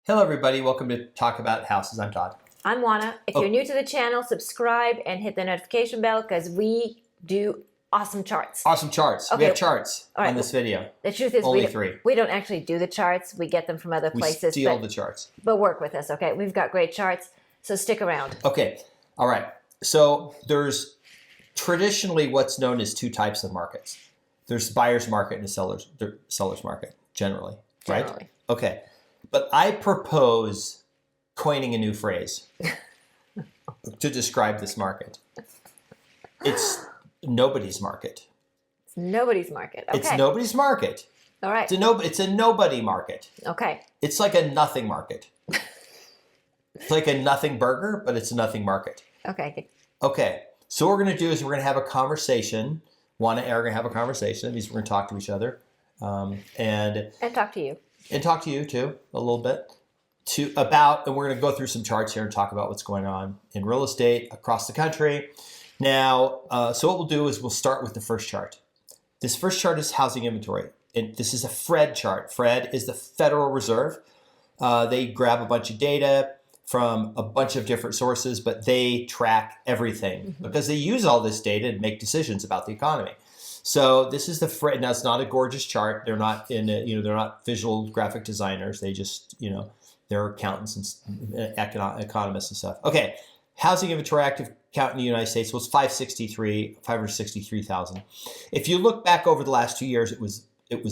Hello, everybody. Welcome to Talk About Houses. I'm Todd. I'm Juana. If you're new to the channel, subscribe and hit the notification bell because we do awesome charts. Awesome charts. Okay. We have charts All right. on this video. The truth is, Only three. We don't actually do the charts. We get them from other places. We steal the charts. But work with us, okay? We've got great charts, so stick around. Okay. All right. So there's traditionally what's known as two types of markets. There's buyer's market and a seller's market, generally. Right? Generally. Okay. But I propose coining a new phrase to describe this market. It's nobody's market. It's nobody's market. Okay. It's nobody's market. All right. It's a nobody market. Okay. It's like a nothing market. It's like a nothing burger, but it's a nothing market. Okay. Okay. So what we're going to do is we're going to have a conversation. Juana and I are going to have a conversation. That means we're going to talk to each other. And talk to you. And talk to you too, a little bit. And we're going to go through some charts here and talk about what's going on in real estate across the country. Now, so what we'll do is we'll start with the first chart. This first chart is housing inventory. And this is a FRED chart. FRED is the Federal Reserve. They grab a bunch of data from a bunch of different sources, but they track everything because they use all this data to make decisions about the economy. So this is the FRED. Now it's not a gorgeous chart. They're not they're not visual graphic designers. They just, they're accountants and economists and stuff. Okay, housing inventory active count in the United States was 563,000. If you look back over the last 2 years, it was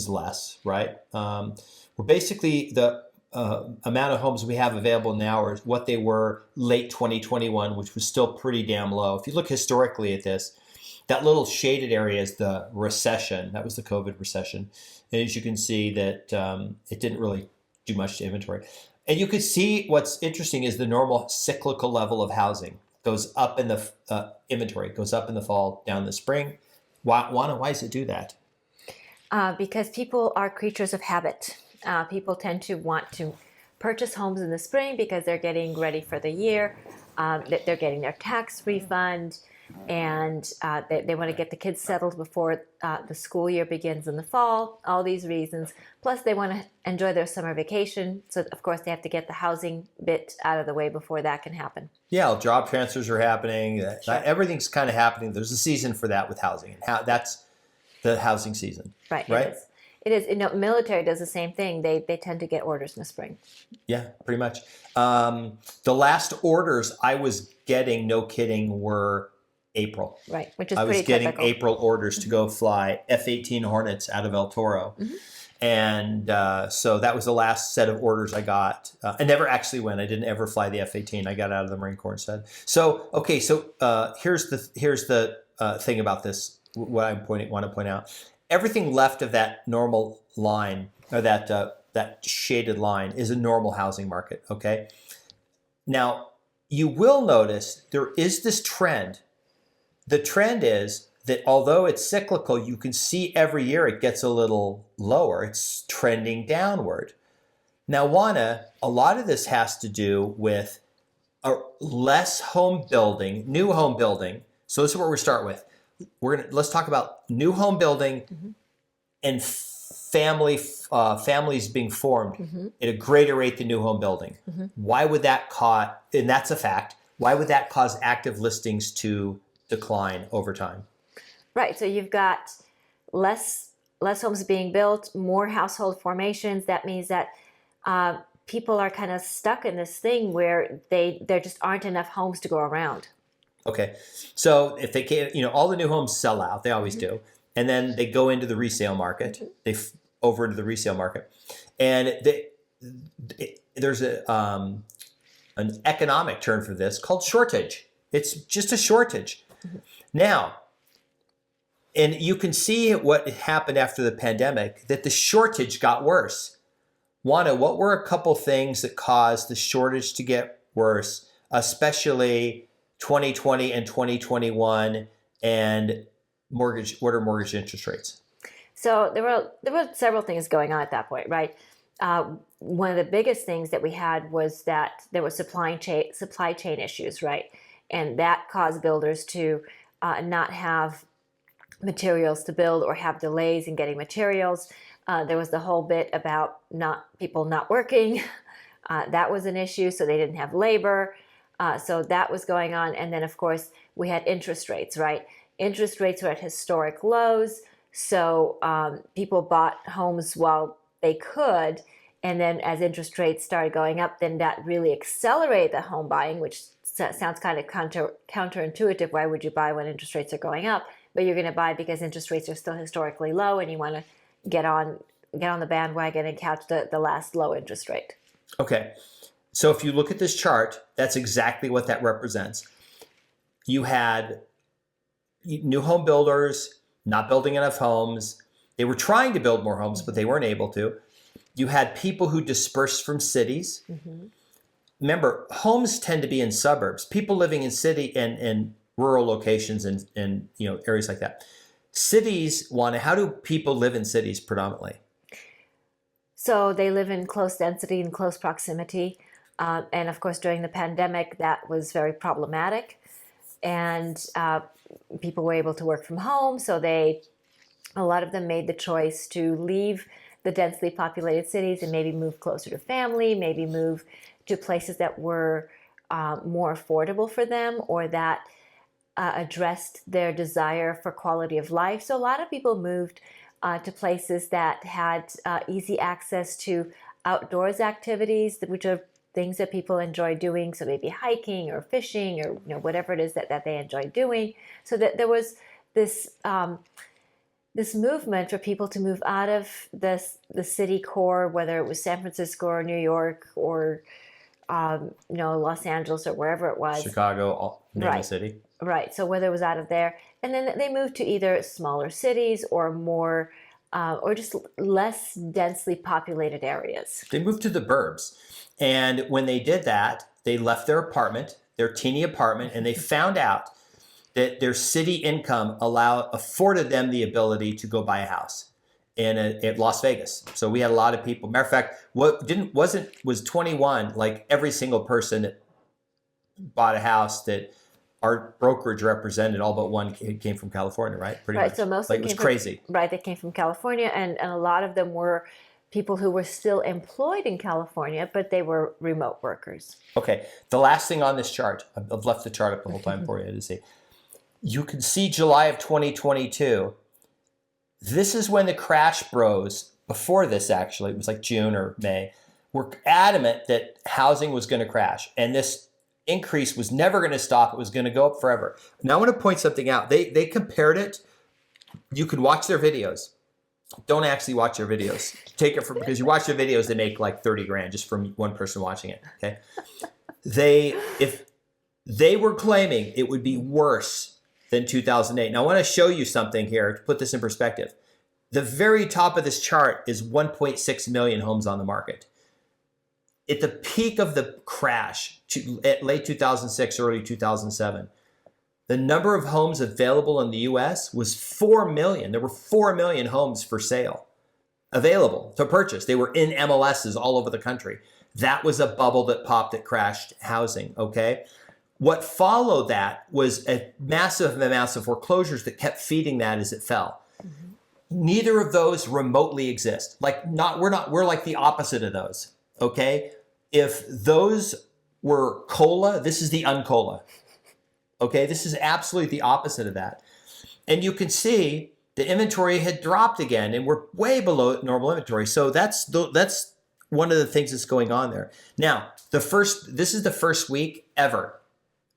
less, right? We're basically the amount of homes we have available now are what they were late 2021, which was still pretty damn low. If you look historically at this, that little shaded area is the recession. That was the COVID recession. And as you can see that it didn't really do much to inventory. And you could see what's interesting is the normal cyclical level of housing goes up in the inventory, goes up in the fall, down in the spring. Why does it do that? Because people are creatures of habit. People tend to want to purchase homes in the spring because they're getting ready for the year. They're getting their tax refund. And they want to get the kids settled before the school year begins in the fall, all these reasons. Plus, they want to enjoy their summer vacation. So, of course, they have to get the housing bit out of the way before that can happen. Yeah, job transfers are happening. Sure. Everything's kind of happening. There's a season for that with housing. That's the housing season. Right. Right? It is. Military does the same thing. They tend to get orders in the spring. Yeah, pretty much. The last orders I was getting, no kidding, were April. Right, which is I was pretty getting typical. April orders to go fly F-18 Hornets out of El Toro. And so that was the last set of orders I got. I never actually went. I didn't ever fly the F-18. I got out of the Marine Corps instead. So, okay, so here's the thing about this, what I want to point out. Everything left of that normal line, or that shaded line, is a normal housing market, okay? Now, you will notice there is this trend. The trend is that although it's cyclical, you can see every year it gets a little lower. It's trending downward. Now, Juana, a lot of this has to do with less home building, new home building. So this is where we start with. Let's talk about new home building and families being formed at a greater rate than new home building. Why would that cause? And that's a fact. Why would that cause active listings to decline over time? Right. So you've got less homes being built, more household formations. That means that people are kind of stuck in this thing where there just aren't enough homes to go around. Okay. So if they can't, all the new homes sell out, they always do. And then they go into the resale market, over into the resale market. And there's an economic term for this called shortage. It's just a shortage. Now, and you can see what happened after the pandemic, that the shortage got worse. Juana, what were a couple things that caused the shortage to get worse, especially 2020 and 2021, and what are mortgage interest rates? So there were several things going on at that point, right? One of the biggest things that we had was that there was supply chain issues, right? And that caused builders to not have materials to build or have delays in getting materials. There was the whole bit about people not working. That was an issue, so they didn't have labor. So that was going on. And then, of course, we had interest rates, right? Interest rates were at historic lows. So people bought homes while they could. And then as interest rates started going up, then that really accelerated the home buying, which sounds kind of counterintuitive. Why would you buy when interest rates are going up? But you're going to buy because interest rates are still historically low and you want to get on the bandwagon and catch the last low interest rate. Okay. So if you look at this chart, that's exactly what that represents. You had new home builders not building enough homes. They were trying to build more homes, but they weren't able to. You had people who dispersed from cities. Mm-hmm. Remember, homes tend to be in suburbs. People living in city and rural locations and areas like that. Cities how do people live in cities predominantly? So they live in close density and close proximity. And of course, during the pandemic, that was very problematic. And people were able to work from home. So a lot of them made the choice to leave the densely populated cities and maybe move closer to family, maybe move to places that were more affordable for them or that addressed their desire for quality of life. So a lot of people moved to places that had easy access to outdoors activities, which are things that people enjoy doing. So maybe hiking or fishing or whatever it is that they enjoy doing. So that there was this this movement for people to move out of the city core, whether it was San Francisco or New York or Los Angeles or wherever it was. Chicago, name right. the city. Right. So whether it was out of there, and then they moved to either smaller cities or more, or just less densely populated areas. They moved to the burbs. And when they did that, they left their apartment, their teeny apartment, and they found out that their city income afforded them the ability to go buy a house at Las Vegas. So we had a lot of people. Matter of fact, was 21, like every single person that bought a house that our brokerage represented, all but one came from California, right? Pretty much. So most it was crazy. Right, they came from California, and a lot of them were people who were still employed in California, but they were remote workers. Okay, the last thing on this chart, I've left the chart up the whole time for you to see. You can see July of 2022. This is when the crash bros, before this actually, it was like June or May, were adamant that housing was going to crash. And this increase was never going to stop. It was going to go up forever. Now I want to point something out. They compared it. You can watch their videos. Don't actually watch their videos. Take it because you watch their videos, they make like 30 grand just from one person watching it. Okay. If they were claiming it would be worse than 2008. Now I want to show you something here to put this in perspective. The very top of this chart is 1.6 million homes on the market. At the peak of the crash, at late 2006, early 2007, the number of homes available in the U.S. was 4 million. There were 4 million homes for sale available to purchase. They were in MLSs all over the country. That was a bubble that popped that crashed housing, okay? What followed that was a massive amount of foreclosures that kept feeding that as it fell. Mm-hmm. Neither of those remotely exist. We're like the opposite of those, okay? If those were cola, this is the uncola. Okay, this is absolutely the opposite of that. And you can see the inventory had dropped again and we're way below normal inventory. So that's one of the things that's going on there. Now, this is the first week ever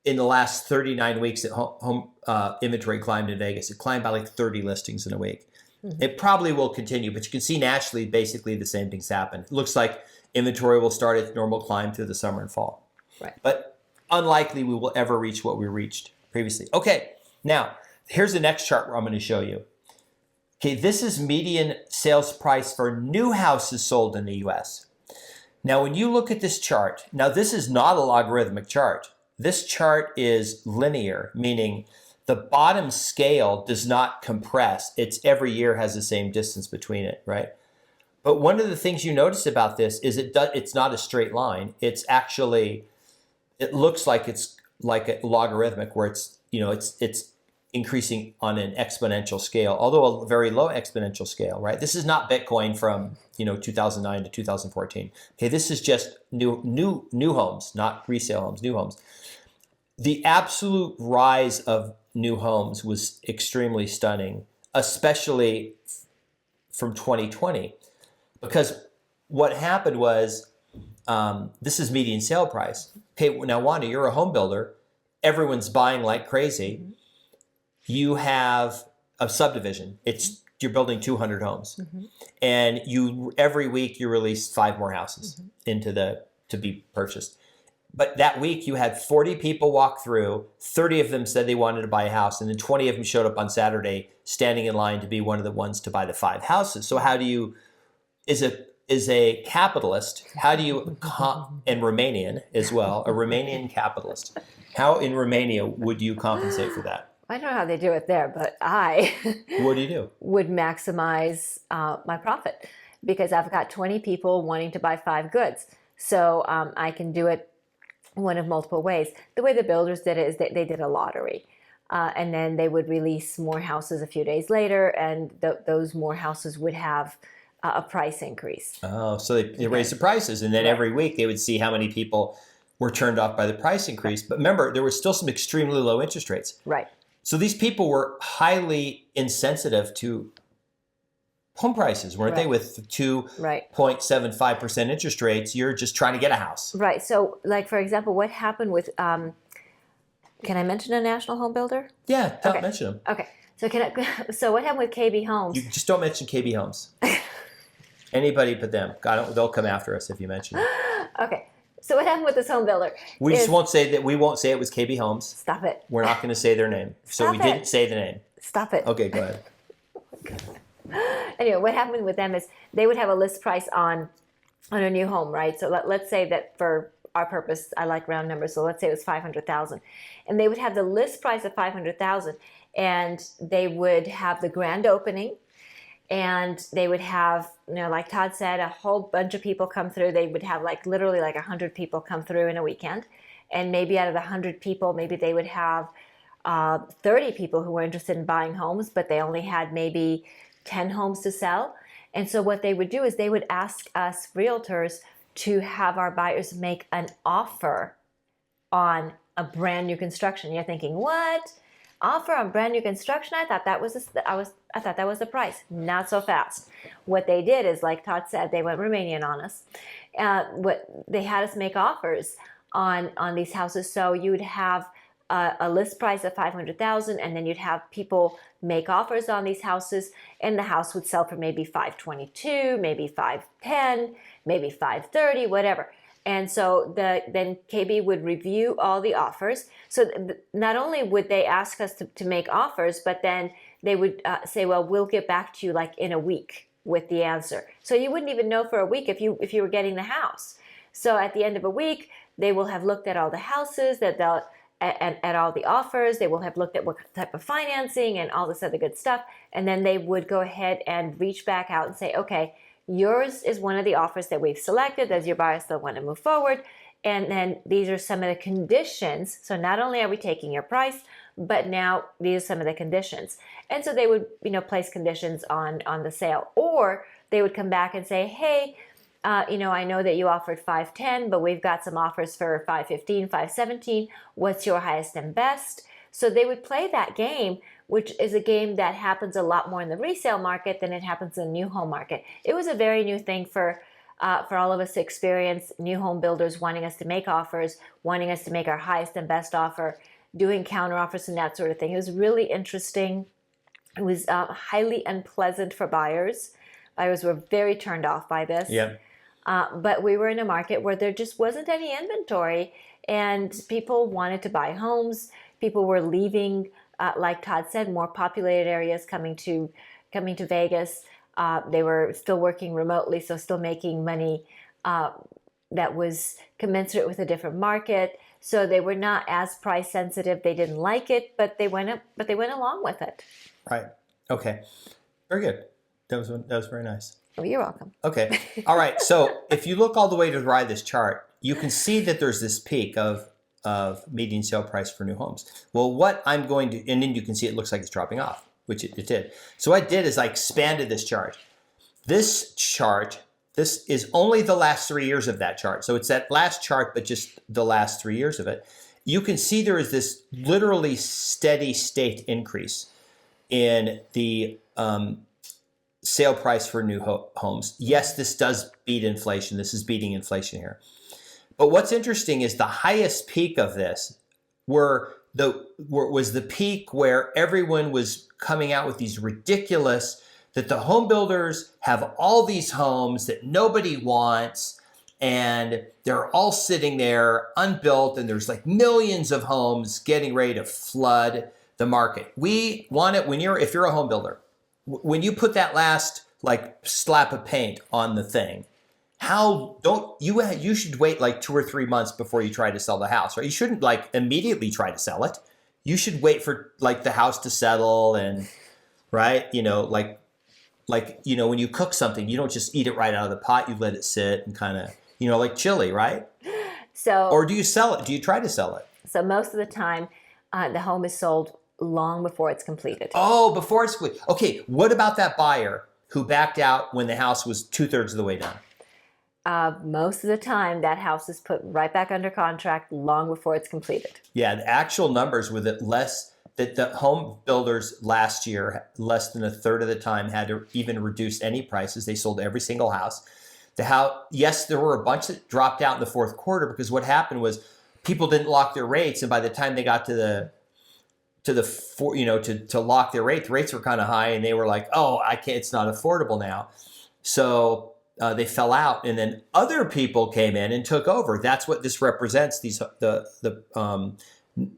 in the last 39 weeks that home inventory climbed in Vegas. It climbed by like 30 listings in a week. Mm-hmm. It probably will continue, but you can see nationally, basically the same things happen. It looks like inventory will start its normal climb through the summer and fall. Right. But unlikely we will ever reach what we reached previously. Okay, now here's the next chart where I'm going to show you. Okay, this is median sales price for new houses sold in the U.S. Now, when you look at this chart, now this is not a logarithmic chart. This chart is linear, meaning the bottom scale does not compress. It's every year has the same distance between it, right? But one of the things you notice about this is it's not a straight line. It's actually, it looks like it's like a logarithmic where it's increasing on an exponential scale, although a very low exponential scale, right? This is not Bitcoin from 2009 to 2014. Okay, this is just new homes, not resale homes, new homes. The absolute rise of new homes was extremely stunning, especially from 2020, because what happened was, this is median sale price. Okay, now Wanda, you're a home builder. Everyone's buying like crazy. You have a subdivision. You're building 200 homes, and every week you release 5 more houses to be purchased. But that week you had 40 people walk through. 30 of them said they wanted to buy a house, and then 20 of them showed up on Saturday standing in line to be one of the ones to buy the 5 houses. So how do you, as a capitalist, how do you, and Romanian as well, a Romanian capitalist, how in Romania would you compensate for that? I don't know how they do it there, but I What do you do? would maximize my profit, because I've got 20 people wanting to buy 5 goods. So I can do it one of multiple ways. The way the builders did it is they did a lottery. And then they would release more houses a few days later, and those more houses would have a price increase. Oh, so they raised the prices, and then every week they would see how many people were turned off by the price increase. But remember, there was still some extremely low interest rates. Right. So these people were highly insensitive to home prices, weren't they? With 2.75% interest rates, you're just trying to get a house. Right. So, like, for example, what happened with, can I mention a national home builder? Yeah, mention them. Okay. So what happened with KB Homes? You just don't mention KB Homes. Anybody but them. God, they'll come after us if you mention it. Okay. So what happened with this home builder? We won't say that. We won't say it was KB Homes. Stop it. We're not going to say their name. So we didn't say the name. Stop it. Okay, go ahead. Anyway, what happened with them is they would have a list price on a new home, right? So let's say that for our purpose, I like round numbers. So let's say it was 500,000, and they would have the list price of 500,000, and they would have the grand opening. And they would have, like Todd said, a whole bunch of people come through. They would have literally 100 people come through in a weekend. And maybe out of the 100 people, maybe they would have 30 people who were interested in buying homes, but they only had maybe 10 homes to sell. And so what they would do is they would ask us realtors to have our buyers make an offer on a brand new construction. You're thinking, what? Offer on brand new construction? I thought that was the price. Not so fast. What they did is, like Todd said, they went Romanian on us. They had us make offers on these houses. So you would have a list price of 500,000, and then you'd have people make offers on these houses, and the house would sell for maybe 522, maybe 510, maybe 530, whatever. And so then KB would review all the offers. So not only would they ask us to make offers, but then they would say, well, we'll get back to you in a week with the answer. So you wouldn't even know for a week if you were getting the house. So at the end of a week, they will have looked at all the houses, at all the offers. They will have looked at what type of financing and all this other good stuff. And then they would go ahead and reach back out and say, okay, yours is one of the offers that we've selected. Does your buyer still want to move forward? And then these are some of the conditions. So not only are we taking your price, but now these are some of the conditions. And so they would, place conditions on the sale. Or they would come back and say, hey, I know that you offered 510, but we've got some offers for 515, 517. What's your highest and best? So they would play that game, which is a game that happens a lot more in the resale market than it happens in the new home market. It was a very new thing for all of us to experience, new home builders wanting us to make offers, wanting us to make our highest and best offer, doing counter offers and that sort of thing. It was really interesting. It was highly unpleasant for buyers. Buyers were very turned off by this. Yeah. But we were in a market where there just wasn't any inventory, and people wanted to buy homes. People were leaving, like Todd said, more populated areas, coming to Vegas. They were still working remotely, so still making money that was commensurate with a different market. So they were not as price sensitive. They didn't like it, but they went along with it. Right. Okay. Very good. That was very nice. Oh, you're welcome. Okay. All right. So if you look all the way to the right of this chart, you can see that there's this peak of of median sale price for new homes. Well, what I'm going to, and then you can see it looks like it's dropping off, which it did. So what I did is I expanded this chart. This chart, this is only the last 3 years of that chart. So it's that last chart, but just the last 3 years of it. You can see there is this literally steady state increase in the sale price for new homes. Yes, this does beat inflation. This is beating inflation here. But what's interesting is the highest peak of this was the peak where everyone was coming out with these ridiculous, that the home builders have all these homes that nobody wants, and they're all sitting there unbuilt, and there's like millions of homes getting ready to flood the market. We want it if you're a home builder, when you put that last like slap of paint on the thing, you should wait like 2 or 3 months before you try to sell the house, right? You shouldn't like immediately try to sell it. You should wait for like the house to settle, and right, when you cook something, you don't just eat it right out of the pot. You let it sit and kind of, like chili, right? Or do you sell it? Do you try to sell it? So most of the time, the home is sold long before it's completed. Oh, before it's completed. Okay, what about that buyer who backed out when the house was 2/3 of the way done? Most of the time, that house is put right back under contract long before it's completed. Yeah, the actual numbers were that the home builders last year, less than a third of the time, had to even reduce any prices. They sold every single house. Yes, there were a bunch that dropped out in the fourth quarter, because what happened was people didn't lock their rates, and by the time they got to lock their rate, the rates were kind of high, and they were like, oh, I can't, it's not affordable now. So they fell out, and then other people came in and took over. That's what this represents, the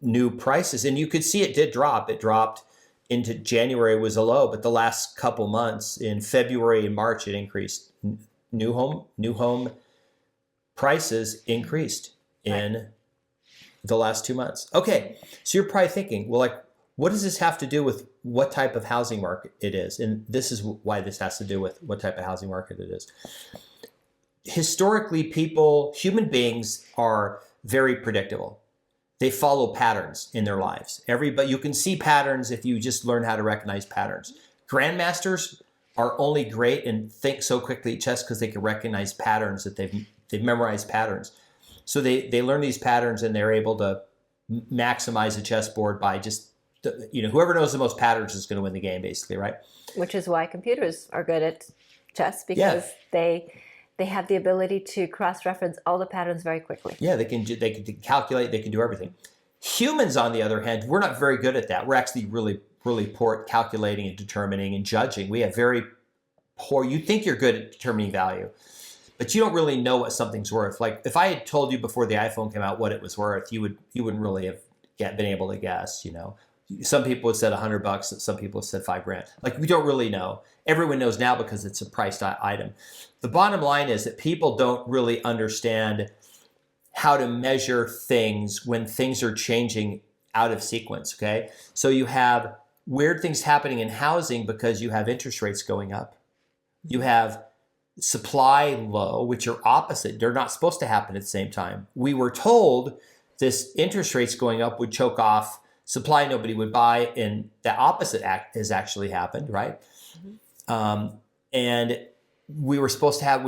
new prices. And you could see it did drop. It dropped into January, was a low, but the last couple months, in February and March, it increased. New home prices increased in the last 2 months. Okay, so you're probably thinking, well, like, what does this have to do with what type of housing market it is? And this is why this has to do with what type of housing market it is. Historically, human beings are very predictable. They follow patterns in their lives. But you can see patterns if you just learn how to recognize patterns. Grandmasters are only great and think so quickly at chess because they can recognize patterns, that they've memorized patterns. So they learn these patterns, and they're able to maximize the chessboard by just, whoever knows the most patterns is going to win the game, basically, right? Which is why computers are good at chess, because they have the ability to cross-reference all the patterns very quickly. Yeah, they can calculate, they can do everything. Humans, on the other hand, we're not very good at that. We're actually really, really poor at calculating and determining and judging. We have very poor, you think you're good at determining value, but you don't really know what something's worth. Like if I had told you before the iPhone came out what it was worth, you wouldn't really have been able to guess, Some people have said $100, some people have said $5,000. Like, we don't really know. Everyone knows now because it's a priced item. The bottom line is that people don't really understand how to measure things when things are changing out of sequence, okay? So you have weird things happening in housing because you have interest rates going up. You have supply low, which are opposite. They're not supposed to happen at the same time. We were told this interest rates going up would choke off supply, nobody would buy, and the opposite has actually happened, right? Mm-hmm. And we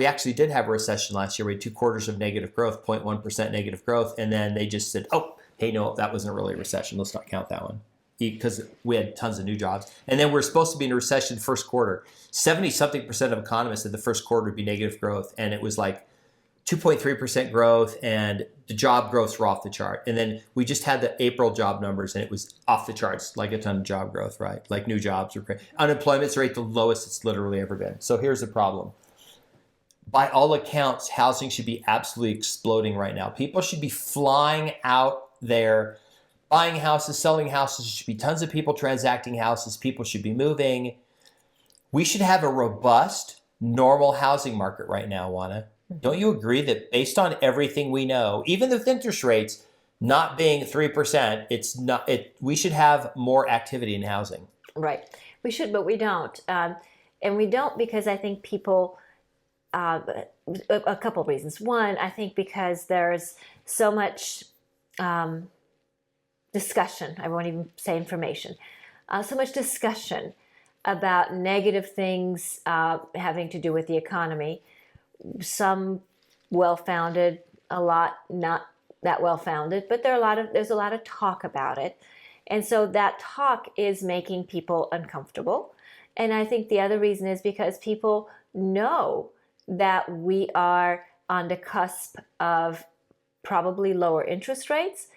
actually did have a recession last year. We had 2 quarters of negative growth, 0.1% negative growth, and then they just said, oh, hey, no, that wasn't really a recession. Let's not count that one, because we had tons of new jobs. And then we're supposed to be in a recession first quarter. 70-something% of economists said the first quarter would be negative growth, and it was like 2.3% growth, and the job growths were off the chart. And then we just had the April job numbers, and it was off the charts, like a ton of job growth, right? Like new jobs were great. Unemployment rate, the lowest it's literally ever been. So here's the problem. By all accounts, housing should be absolutely exploding right now. People should be flying out there, buying houses, selling houses. There should be tons of people transacting houses. People should be moving. We should have a robust, normal housing market right now, Juana. Don't you agree that based on everything we know, even with interest rates not being 3%, we should have more activity in housing? Right. We should, but we don't. And we don't because I think people, a couple of reasons. One, I think because there's so much discussion. I won't even say information. So much discussion about negative things having to do with the economy. Some well-founded, a lot not that well-founded, but there's a lot of talk about it. And so that talk is making people uncomfortable. And I think the other reason is because people know that we are on the cusp of probably lower interest rates.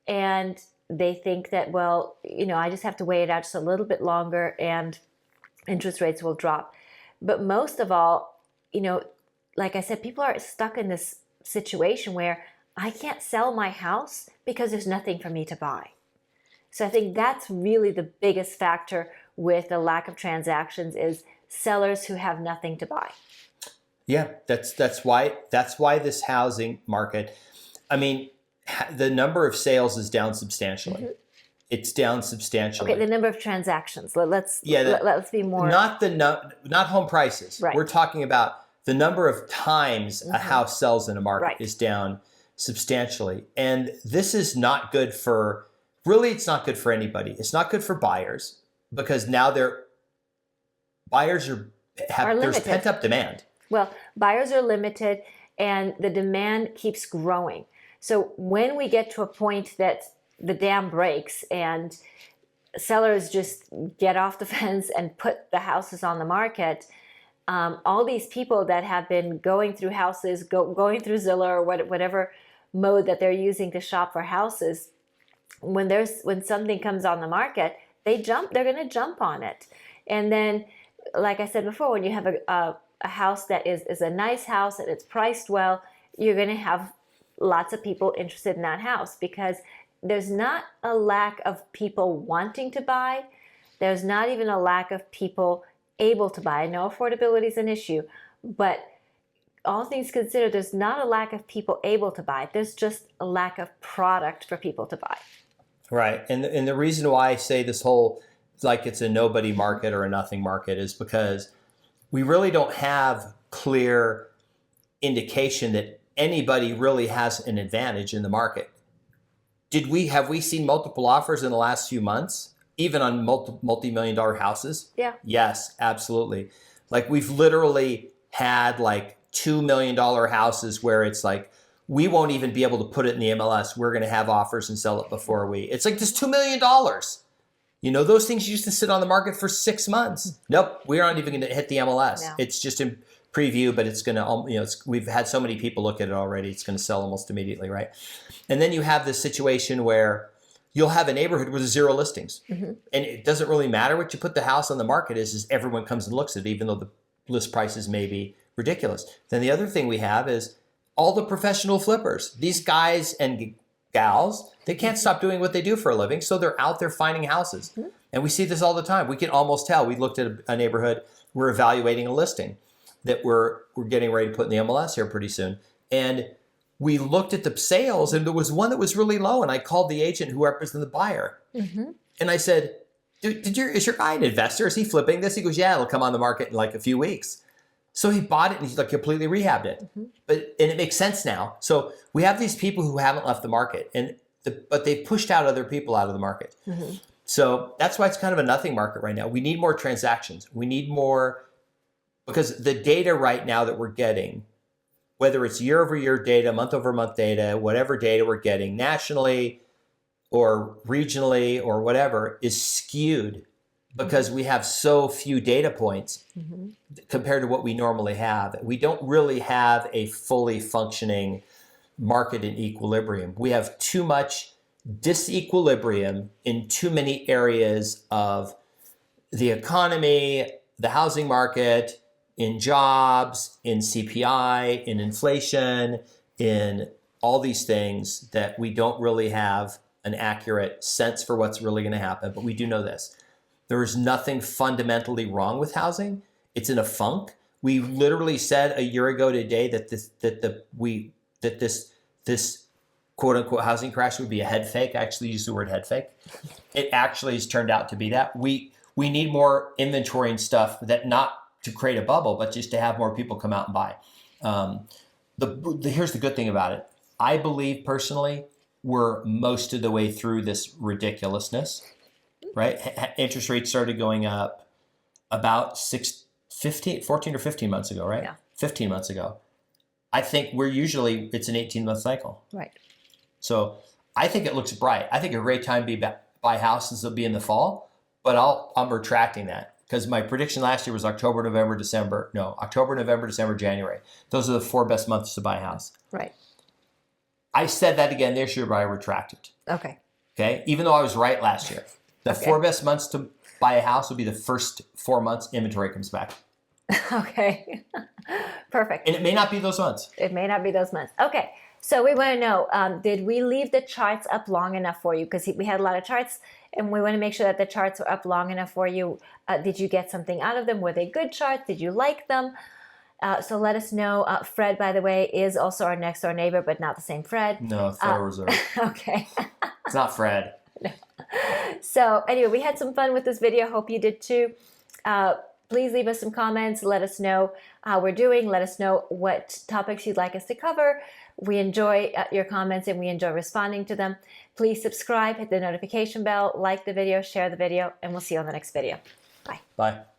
And they think that, well, I just have to wait it out just a little bit longer and interest rates will drop. But most of all, like I said, people are stuck in this situation where I can't sell my house because there's nothing for me to buy. So I think that's really the biggest factor with the lack of transactions is sellers who have nothing to buy. Yeah, that's why this housing market, I mean, the number of sales is down substantially. Mm-hmm. It's down substantially. Okay, the number of transactions. Let's be more. Not home prices. Right. We're talking about the number of times a house sells in a market right. is down substantially. And this is not good for, really it's not good for anybody. It's not good for buyers because now there's pent up demand. Well, buyers are limited and the demand keeps growing. So when we get to a point that the dam breaks and sellers just get off the fence and put the houses on the market, all these people that have been going through houses, going through Zillow or whatever mode that they're using to shop for houses, when something comes on the market, they're going to jump on it. And then, like I said before, when you have a house that is a nice house and it's priced well, you're going to have lots of people interested in that house because there's not a lack of people wanting to buy. There's not even a lack of people able to buy. I know affordability is an issue, but all things considered, there's not a lack of people able to buy. There's just a lack of product for people to buy. Right. And the reason why I say this whole, like it's a nobody market or a nothing market is because we really don't have clear indication that anybody really has an advantage in the market. Have we seen multiple offers in the last few months, even on multi-million-dollar houses? Yeah. Yes, absolutely. Like we've literally had like $2 million houses where it's like, we won't even be able to put it in the MLS. We're going to have offers and sell it before it's like this $2 million. Those things used to sit on the market for 6 months. Nope, we're not even going to hit the MLS. No. It's just in preview, but it's going to, we've had so many people look at it already. It's going to sell almost immediately, right? And then you have this situation where you'll have a neighborhood with 0 listings. Mm-hmm. And it doesn't really matter what you put the house on the market is everyone comes and looks at it, even though the list prices may be ridiculous. Then the other thing we have is all the professional flippers. These guys and gals, they can't stop doing what they do for a living, so they're out there finding houses. Mm-hmm. And we see this all the time. We can almost tell. We looked at a neighborhood, we're evaluating a listing that we're getting ready to put in the MLS here pretty soon. And we looked at the sales, and there was one that was really low, and I called the agent who represented the buyer. Mm-hmm. And I said, is your guy an investor? Is he flipping this? He goes, yeah, it'll come on the market in like a few weeks. So he bought it and he's like completely rehabbed it. Mm-hmm. And it makes sense now. So we have these people who haven't left the market, but they've pushed out other people out of the market. Mm-hmm. So that's why it's kind of a nothing market right now. We need more transactions. We need more, because the data right now that we're getting, whether it's year-over-year data, month-over-month data, whatever data we're getting nationally or regionally or whatever, is skewed because we have so few data points compared to what we normally have. We don't really have a fully functioning market in equilibrium. We have too much disequilibrium in too many areas of the economy, the housing market, in jobs, in CPI, in inflation, in all these things that we don't really have an accurate sense for what's really going to happen. But we do know this. There is nothing fundamentally wrong with housing. It's in a funk. We literally said a year ago today that this quote unquote housing crash would be a head fake. I actually used the word head fake. It actually has turned out to be that. We need more inventory and stuff, that not to create a bubble, but just to have more people come out and buy. Here's the good thing about it. I believe personally we're most of the way through this ridiculousness, right? Interest rates started going up about 14 or 15 months ago, right? Yeah. 15 months ago. I think it's an 18-month cycle. Right. So I think it looks bright. I think a great time to buy houses will be in the fall, but I'm retracting that because my prediction last year was October, November, December. No, October, November, December, January. Those are the 4 best months to buy a house. Right. I said that again this year, but I retracted. Okay. Okay. Even though I was right last year, the 4 best months to buy a house will be the first 4 months inventory comes back. Okay. Perfect. And it may not be those months. It may not be those months. Okay. So we want to know, did we leave the charts up long enough for you? Because we had a lot of charts and we want to make sure that the charts were up long enough for you. Did you get something out of them? Were they good charts? Did you like them? So let us know. Fred, by the way, is also our next door neighbor, but not the same Fred. No, Federal Reserve. Okay. It's not Fred. No. So anyway, we had some fun with this video. Hope you did too. Please leave us some comments. Let us know how we're doing. Let us know what topics you'd like us to cover. We enjoy your comments and we enjoy responding to them. Please subscribe, hit the notification bell, like the video, share the video, and we'll see you on the next video. Bye. Bye.